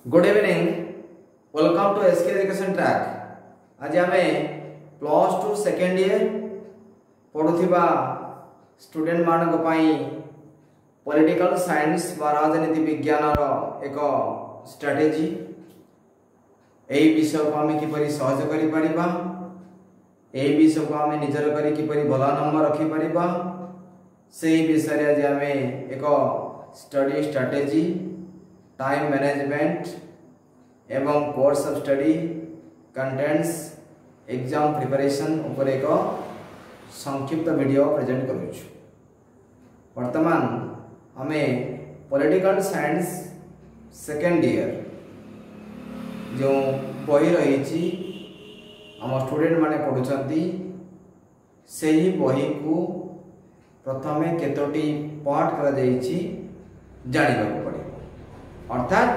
Good evening, welcome to SK education track. आज आम +2 second year पढ़ुवा स्टूडेंट मानक पॉलिटिकल साइंस व राजनीति विज्ञान एक स्ट्रैटेजी यही विषय को आम किपर सहज कर यही विषय को आम निजर कर किपर भल नंबर रखिपर से विषय आज आम एक स्टडी स्ट्रैटेजी टाइम मैनेजमेंट एवं course of study contents exam preparation ऊपर एक संक्षिप्त वीडियो प्रेजेंट करूँ। वर्तमान आमे पॉलिटिकल साइंस सेकेंड ईयर जो बही रही आम स्टूडेंट माने पढ़ुचंती से ही बही को प्रथमे केतोटी पार्ट करा जाइछि जानिबा पड़े। अर्थात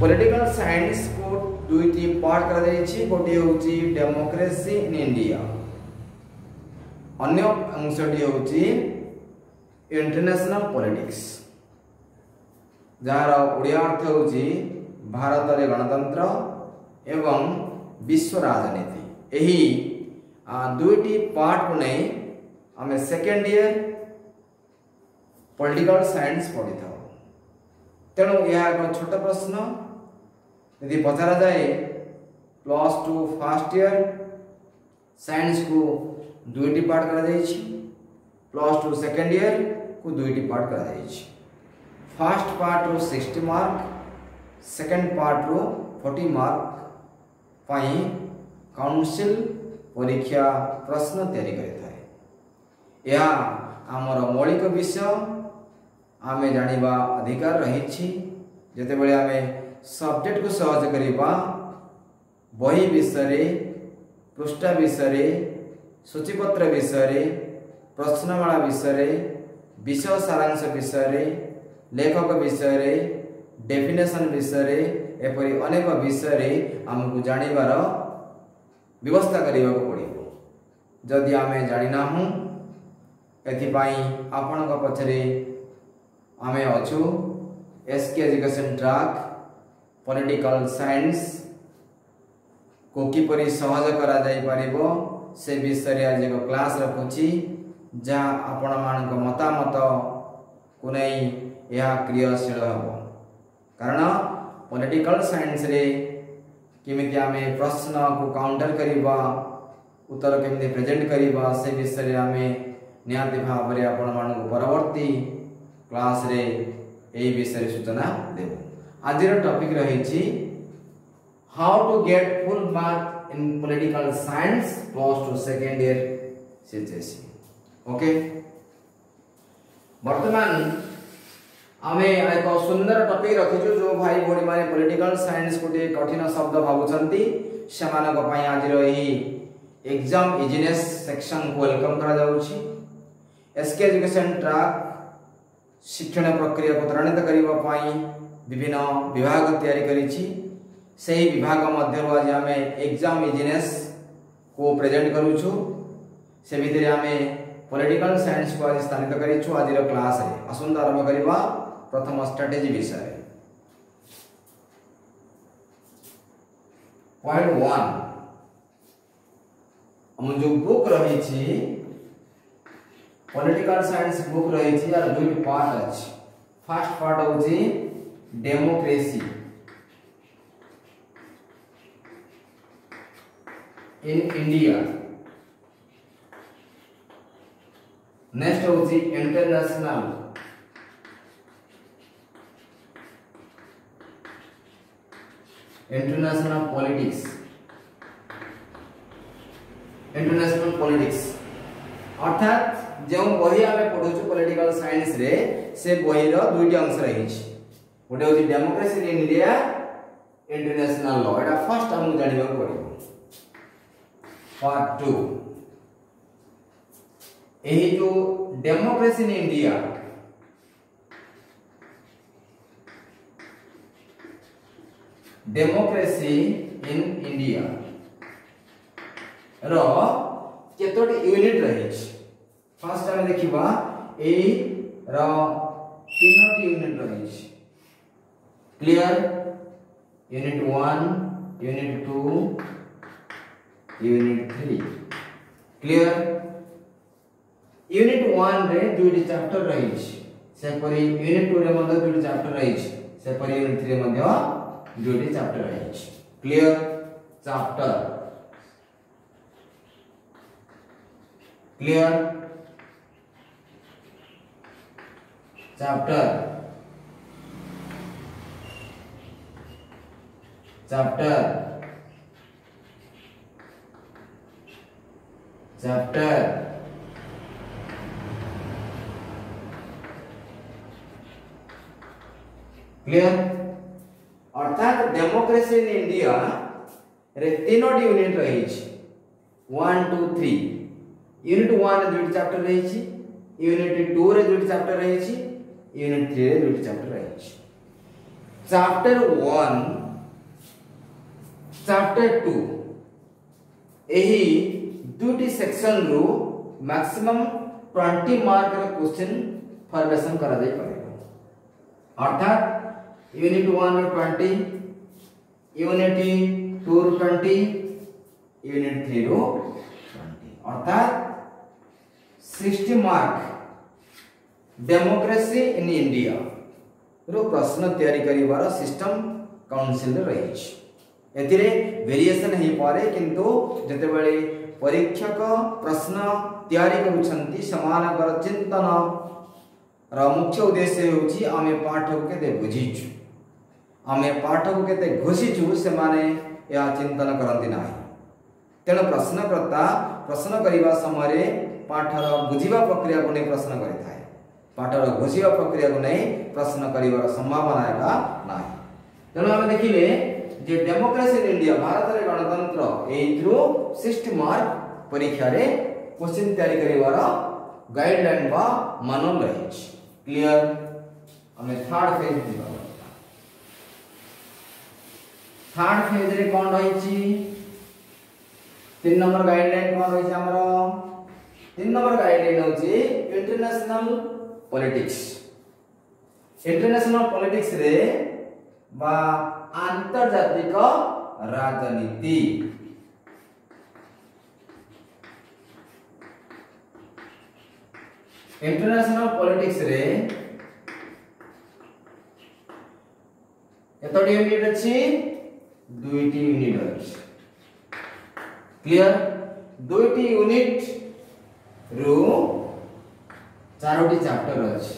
पॉलिटिकल साइंस को दुईटी पार्ट करा जाइछि, गोटे होछि डेमोक्रेसी इन इंडिया, अन्य अंशटी होछि इंटरनेशनल पॉलिटिक्स, जार ओडिया अर्थ होछि भारत रे गणतंत्र एवं विश्व राजनीति। एही दुईटी पार्ट को नहीं आम सेकेंड ईयर पॉलिटिकल साइंस पढ़ी था। तेणु यह एक छोट प्रश्न यदि पचरा जाए +2 फर्स्ट ईयर साइंस को दुईटी पार्ट करा जाइछि, +2 सेकेंड ईयर को दुईटी पार्ट करा जाइछि। फर्स्ट पार्ट रो 60 मार्क, सेकेंड पार्ट रो 40 मार्क पाई काउंसिल परीक्षा प्रश्न तैयारी करिथाय। यह आमर मौलिक विषय आमे जानिबा अधिकार रही। जते बेले आमे सब्जेक्ट को सहज करिबा बही विषय, पृष्ठ विषय, सूचीपत्र विषय, प्रश्नमाला विषय, विषय सारांश विषय, लेखक विषय, डेफिनेशन विषय, एपरि अनेक विषय आमको जानिबार व्यवस्था करिबा को पड़िबो। जदि आमे जानिना हूं एथिपाई आपनका पछरे आमे अछु SK education track political science को किपरि सहज करा जाई परिबो से विषय आज एक क्लास रखुची, जहाँ आपण मानक मतामत को नहीं यह क्रियाशील हबो। कारण पॉलिटिकल साइंस रे केमिति आमे प्रश्न को काउंटर करिबा, उत्तर केमिति प्रेजेंट करिबा से विषय आमे निहाती भाव रे आपण मानक परवर्ती क्लास रे एई विषय सूचना देबो। आज टॉपिक रही how to get full mark in political science +2 second year CHSC. Okay, वर्तमान आमे एक सुंदर टॉपिक रखिछु जो भाई भोड़ी माने पॉलिटिकल साइंस को कठिन शब्द भावुचंती सेमानक पई आज एही एग्जाम इजीनेस सेक्शन को वेलकम करा जाउछि। एसके एजुकेशन ट्रैक शिक्षण प्रक्रिया को त्वरान्वित करिबा पई विभिन्न विभाग तैयारी करिछि। सही विभाग मध्य आज आमे एग्जाम इजीनेस को प्रेजेंट करूछु। से भितर आमे पॉलिटिकल साइंस को आज स्थानित करिछु। आज क्लास रे आसंत आरंभ करिबा प्रथम स्ट्रैटेजी विषय। पॉइंट 1 हम जो बुक रही छी पॉलिटिकल साइंस बुक रही थी यार दुई पार्ट अछि। फर्स्ट पार्ट होची डेमोक्रेसी इन इंडिया, नेक्स्ट होची इंटरनेशनल पॉलिटिक्स, इंटरनेशनल पॉलिटिक्स। अर्थात जो बही आमे पढुछु पॉलिटिकल साइंस रे से बही रो दुईटी अंश रही छी। गोटे होची democracy in India, international law. एटा फर्स्ट हम जानिबा पड़िबो। पार्ट 2 एही जो डेमोक्रेसी इन इंडिया रो केतोटी यूनिट रही छी। फर्स्ट आमे देखिबा ए रो तीनोटी यूनिट रही छी। Clear unit 1 unit 2 unit 3 clear unit 1 रे दुईटी चैप्टर रही से परी यूनिट 2 रे मध्ये दुईटी चैप्टर रही से परी यूनिट 3 रे मध्ये दुईटी चैप्टर रही clear chapter clear chapter chapter chapter clear अर्थात डेमोक्रेसी इन इंडिया रे तीनोटी यूनिट रही 1 2 3 यूनिट 1 रे दुईटी चैप्टर रही यूनिट 2 रे दुईटी चैप्टर रही यूनिट 3 रे दुईटी चैप्टर रही चैप्टर 1 चैप्टर 2 एही दुईटी सेक्शन रु मैक्सिमम 20 मार्क रे क्वेश्चन फॉर्मेशन करा जाय परिबो अर्थात यूनिट 1 रो 20 यूनिट 2 रो 20 यूनिट 3 रो 20 अर्थात 60 मार्क डेमोक्रेसी इन इंडिया रो प्रश्न तैयारी करिवार सिस्टम काउंसिल रे रही एथिरे वेरिएशन हे पारे किंतु जते बेले परीक्षक प्रश्न तैयारी करूछंती समानकर चिंतन र मुख्य उद्देश्य होची आमे पाठ को केते बुझीछु आमे पाठ को केते घोषिछु से माने या चिंतन करंती नाही तेणु प्रश्नकर्ता प्रश्न करिवा समय पाठर बुझिबा प्रक्रिया को नै प्रश्न करिथाय पाठर घोषिबा प्रक्रिया को नै प्रश्न करिवार संभावना एका नाही तेणु हम देखिले जे डेमोक्रेसी इन इंडिया भारत रे गणतंत्र एथ्रु 60 मार्क परीक्षा रे क्वेश्चन तैयारी करिवार गाइडलाइन बा मानल रही क्लियर हमें थर्ड फेज दिबा थर्ड फेज रे कोन रही 3 नंबर गाइडलाइन कोन रही हमरो 3 नंबर गाइडलाइन होची इंटरनेशनल पॉलिटिक्स रे बा आंतर्जातिक राजनीति इंटरनेशनल पॉलिटिक्स रे एतोडी यूनिट अछि दुईटी यूनिट अछि क्लियर दुईटी यूनिट रो चारोटी चैप्टर अछि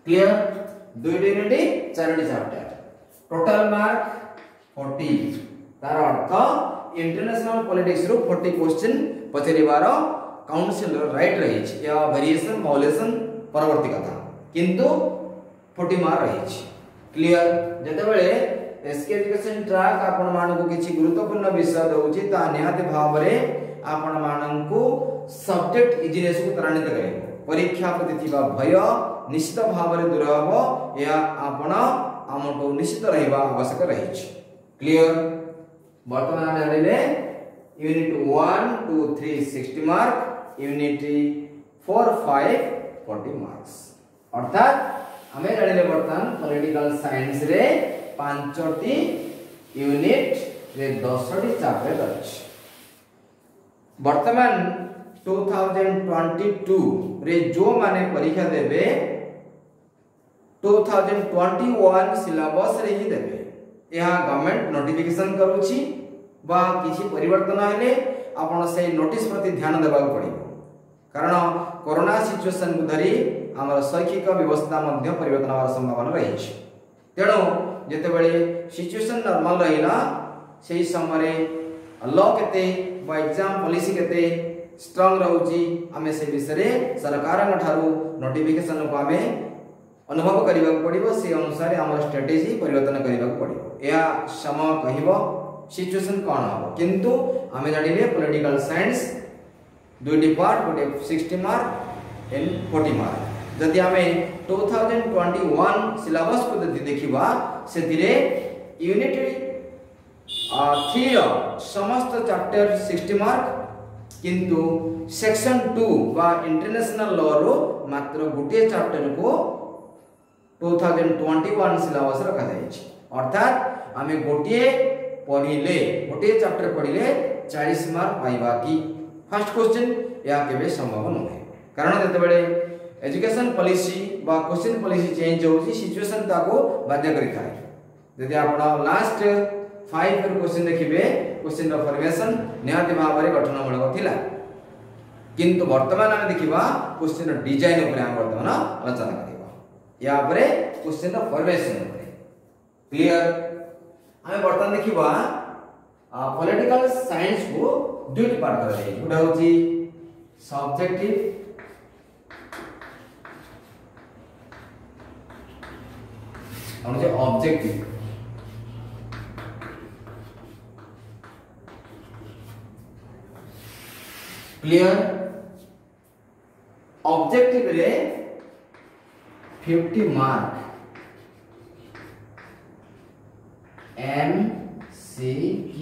क्लियर दुईटी यूनिट चारोटी चैप्टर टोटल मार्क 40 तार अर्थ इंटरनेशनल पॉलिटिक्स रो 40 क्वेश्चन पचरिबार काउंसिल रो राइट रही छि या वेरिएशन मॉड्यूलेशन परवर्ती कथा किंतु 40 मार्क रही छि क्लियर जते बेले एसके एजुकेशन ट्रैक आपण मानकु किछि गुरुत्वपूर्ण विषय दउछि ता निहाते भाव रे आपण मानकु सब्जेक्ट इजीनेस को त्वरान्वित करिवो परीक्षा प्रति थिबा भय निश्चित भाव रे दूर हबो या आपण आमटो निश्चित रहबा आवश्यक रही छि क्लियर वर्तमान हम जानिले यूनिट 1 2 3 60 मार्क यूनिट 4 5 40 मार्क्स अर्थात हमें जानिले वर्तमान पॉलिटिकल साइंस रे 5टी यूनिट रे 10टी चैप्टर अछि वर्तमान 2022 रे जो माने परीक्षा देबे 2021 सिलेबस रे ही देबे यह गवर्नमेंट नोटिफिकेशन करूची बा किछि परिवर्तन हेले आपण से नोटिस प्रति ध्यान देबा पड़िबो कारण कोरोना सिचुएशन को धरी हमर शैक्षिक व्यवस्था मध्ये परिवर्तन होवार संभावना रही छै तेणु जते बेले सिचुएशन नॉर्मल रहिला सेही समय रे लॉ केते बा एग्जाम पॉलिसी केते स्ट्रांग रहउची हमें से विषय सरकार ठारू नोटिफिकेशन को हमें अनुभव करबा पड़िबो से अनुसार हमर स्ट्रेटजी परिवर्तन करबा पड़िबो या समय कहिबो सिचुएशन कोन हो किंतु हमें जानिले पॉलिटिकल साइंस दुईटी पार्ट गोटे 60 मार्क एंड 40 मार्क जदि हमें 2021 सिलेबस को देखिबा सेतिरे यूनिट 3 रो समस्त चैप्टर 60 मार्क किंतु सेक्शन 2 बा इंटरनेशनल लॉ रो मात्र गोटे चैप्टर को 2021 सिलेबस रखा जायछि अर्थात आमे गोटे पढिले गोटे चैप्टर पढिले 40 मार्क पाइबा की फर्स्ट क्वेश्चन या केबे संभव नहे कारण जते बेले एजुकेशन पॉलिसी बा क्वेश्चन पॉलिसी चेंज होची सिचुएशन ताको बाध्य करि थाए यदि आपण लास्ट 5 क्वेश्चन देखिबे क्वेश्चन रो फॉर्मेशन निहाती भाबरे गठनमूलक थिला किंतु वर्तमान आमे देखिबा क्वेश्चन रो डिजाइन ऊपर हम वर्तमान आलोचना करिबा या ऊपर क्वेश्चन रो फॉर्मेशन ऊपर क्लियर आमे वर्तमान देखिबा पॉलिटिकल साइंस को दुईट पार्ट करा जाय गुडा होची सब्जेक्टिव और जो ऑब्जेक्टिव क्लियर ऑब्जेक्टिव रे 50 mark MCQ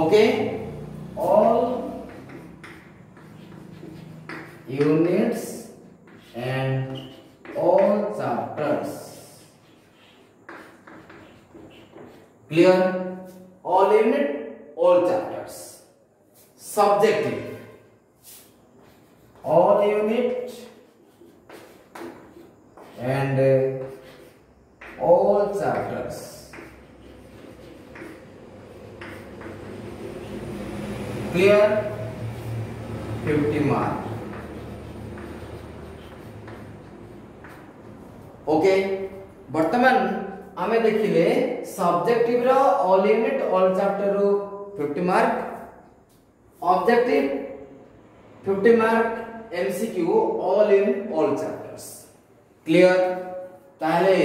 okay all units and all chapters clear all unit all chapters subjective all unit and all chapters clear 50 mark okay वर्तमान आमे देखिले सब्जेक्टिव रो ऑल यूनिट ऑल चैप्टर रो 50 mark objective 50 mark MCQ all unit all chapters clear ताले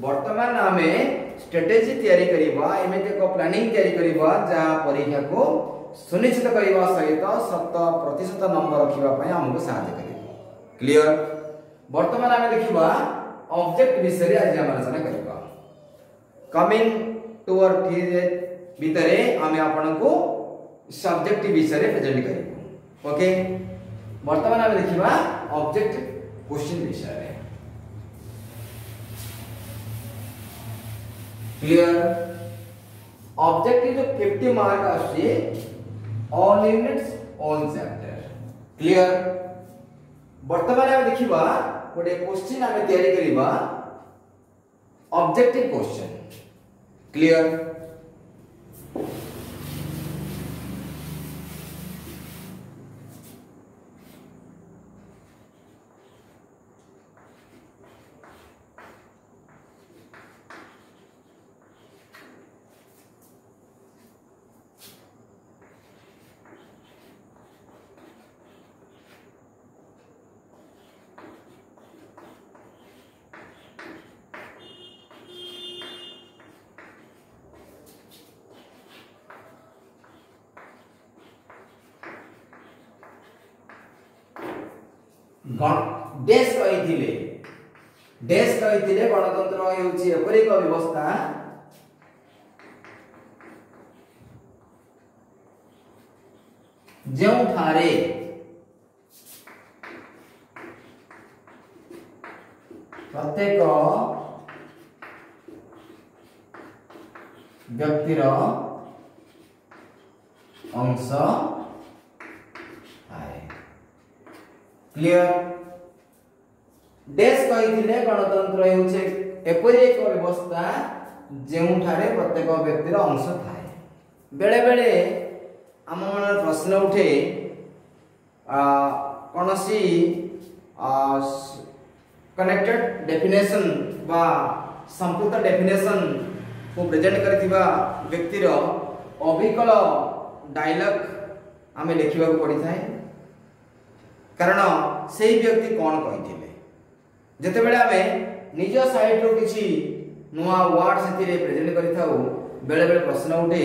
वर्तमान आमे strategy तयारी करिबा एमेते को planning तयारी करिबा जा परीक्षा को सुनिश्चित करिबा सहित 100% नंबर रखिबा पय हमको सहायता करिबो क्लियर वर्तमान आमे देखिबा ऑब्जेक्ट विषय आज हम आलोचना करिबा कमिंग टुवर्ड भितरे आमे आपन को सब्जेक्टिव विषय प्रेजेंट करिबो ओके वर्तमान आमे देखिबा ऑब्जेक्टिव क्वेश्चन विषय क्लियर ऑब्जेक्टिव जो 50 मार्क आसी all units all chapter clear वर्तमान आमे देखिबा गोटे क्वेश्चन आमे तयारी करिबा ऑब्जेक्टिव क्वेश्चन क्लियर देश कहिथिले गणतंत्र हेउची एपरि एक व्यवस्था जो ठारे प्रत्येक व्यक्तिर अंश क्लियर देश कहिथिले गणतंत्र हेउचे एपरि एक व्यवस्था जेउठारे प्रत्येक व्यक्तिर अंश थाए बेले बेले आम मन प्रश्न उठे कोनसी कनेक्टेड डेफिनेशन बा संपूर्ण डेफिनेशन को प्रेजेंट करथिबा व्यक्तिर अविकल डायलॉग आमे लिखिबा को पड़ी थाए कारण सेही व्यक्ति कौन कहिथिले जते बेले आमे निज साइड रो किछि नुआ वर्ड सेतिरे प्रेजेंट करिथाउ बेले बेले प्रश्न उठे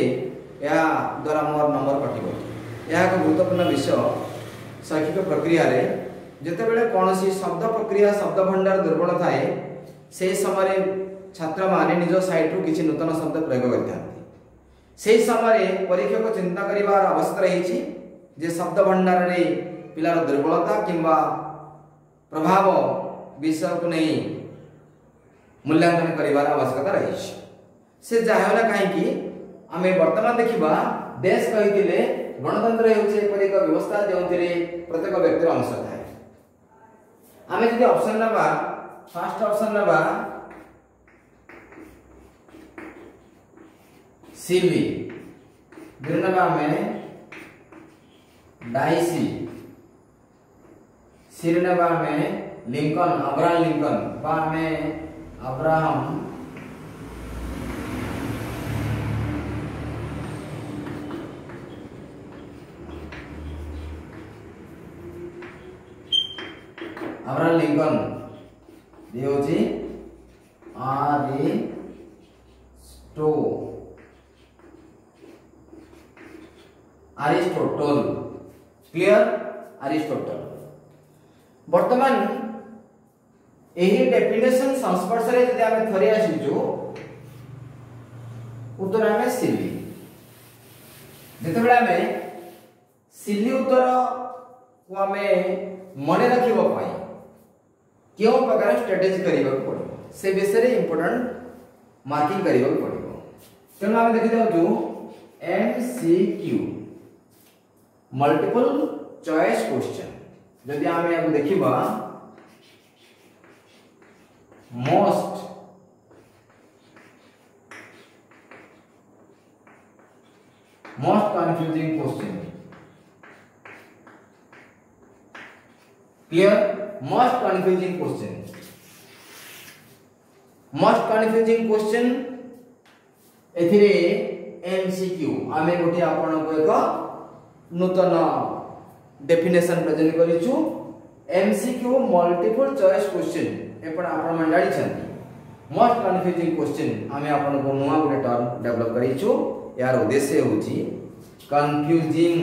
या द्वारा मोर नंबर कटिबो या एक गुरुत्वपूर्ण विषय शैक्षिक प्रक्रिया रे जते बेले कोनसी शब्द प्रक्रिया शब्द भंडार दुर्बल थाए से समय छात्र माने निज साइड रो किछि नूतन शब्द प्रयोग करथांती से समय परीक्षक चिंता करिवार आवश्यकता रही जे शब्द भंडार रे पिलार दुर्बलता किंबा प्रभाव विषय को नहीं मूल्यांकन करिवार आवश्यकता रही से जाहेला कहीं आमे वर्तमान देखिबा देश कहिथिले गणतंत्र हेउचे एपरि एक व्यवस्था जेउथिरे प्रत्येक व्यक्तिर अंश थाए। आमे जदि ऑप्शन नबा फर्स्ट ऑप्शन नबा सिली दुई नबा में डाइसी सी नबा में लिंकन अब्राहम लिंकन बा में अब्राहम अब्राहम लिंकन ये होची अरिस्टोटल क्लियर अरिस्टोटल वर्तमान एही डेफिनेशन संस्पर्श रे जदि आमे थरे आसीजो उत्तर आमे सिली जेतेबेला आमे सिली उत्तर को आमे मने रखिबो पाई क्यों प्रकार स्ट्रेटेजी करिबा पड़ो से विषय इंपोर्टेंट मार्किंग करिबा पड़ो तेणु आमे देखि जाउ एमसीक्यू मल्टीपल चॉइस क्वेश्चन जदि आमे अब देखिबा most confusing question clear most confusing question एथिरे एमसीक्यू आमे गोटे आपण को एक नूतन डेफिनेशन प्रेजेंट करिछु एमसीक्यू मल्टीपल चॉइस क्वेश्चन एपण आपण मन जानि छथि मोस्ट कंफ्यूजिंग क्वेश्चन आमे आपण को नुवा गोटे टर्म डेवलप करिछु यार उद्देश्य होची कंफ्यूजिंग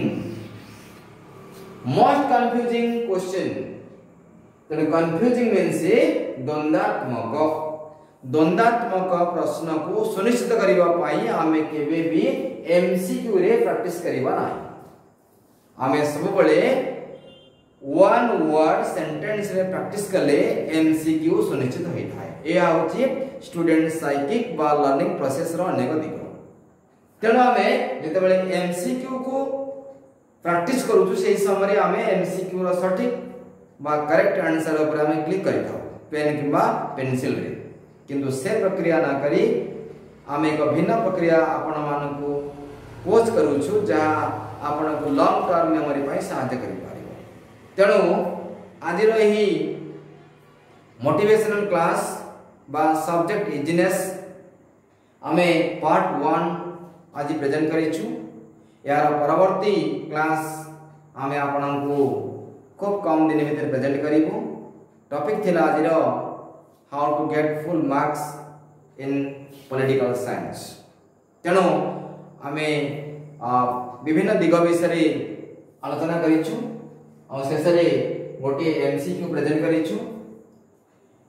मोस्ट कंफ्यूजिंग क्वेश्चन तेणु कंफ्यूजिंग मीन्स द्वंद्वात्मक प्रश्न को सुनिश्चित करिबा पाई आमे केबे भी एमसीक्यू रे प्रैक्टिस करिबा नाही आमे सब बळे वन वर्ड सेंटेंस रे प्रैक्टिस कले एमसीक्यू सुनिश्चित होई थाए एया होची स्टूडेंट साइकिक बा लर्निंग प्रोसेस रो अनेक दिग तेणु आमे जते बळे एमसीक्यू को प्रैक्टिस करूछु सेही समय आमे एमसीक्यू रो सटीक बा करेक्ट आंसर ऊपर आमे क्लिक करि थाउ पेन किबा पेंसिल रे किंतु से प्रक्रिया ना करी आमे एक भिन्न प्रक्रिया आपण मानकु पोस्ट करूछु जहा आपण को लॉन्ग टर्म मेमोरी पाई सहायता करि पारिबो तेणु आज रही मोटिवेशनल क्लास बा सब्जेक्ट इजीनेस आमे पार्ट 1 आज प्रेजेंट करिछु यार परवर्ती क्लास आमे आपण को खूब कम दिन भीतर प्रेजेंट करिबो टॉपिक थिला आज रो how to get full marks in political science तेणु आमे विभिन्न दिग विषय आलोचना करिछु और शेष रे गोटे एमसीक्यू प्रेजेंट करिछु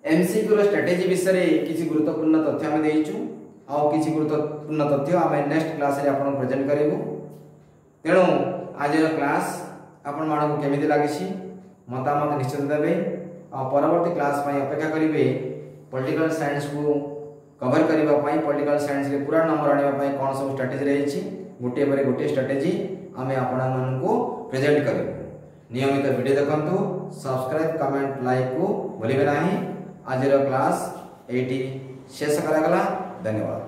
एमसीक्यू रो स्ट्रेटेजी विषय किछि गुरुत्वपूर्ण तथ्य हम देइछु और किछि गुरुत्वपूर्ण तथ्य आमे नेक्स्ट क्लास रे आपन प्रेजेंट करिवु तेणु आज रो क्लास आपन मानक केमिति लागिछि मतामत निश्चित देबे और परवर्ती क्लास पई अपेक्षा करिवे पॉलिटिकल साइंस को कवर करबा पई पॉलिटिकल साइंस रे पूरा नंबर आनिबा पई कोन सब स्ट्रेटेजी रहिछि गोटे बारे गोटे स्ट्रेटेजी आमे आपण मन को प्रेजेंट करिवु नियमित वीडियो देखंतु सब्सक्राइब कमेंट लाइक को भूलिबे नाही आज रो क्लास एटी शेष करागला धन्यवाद।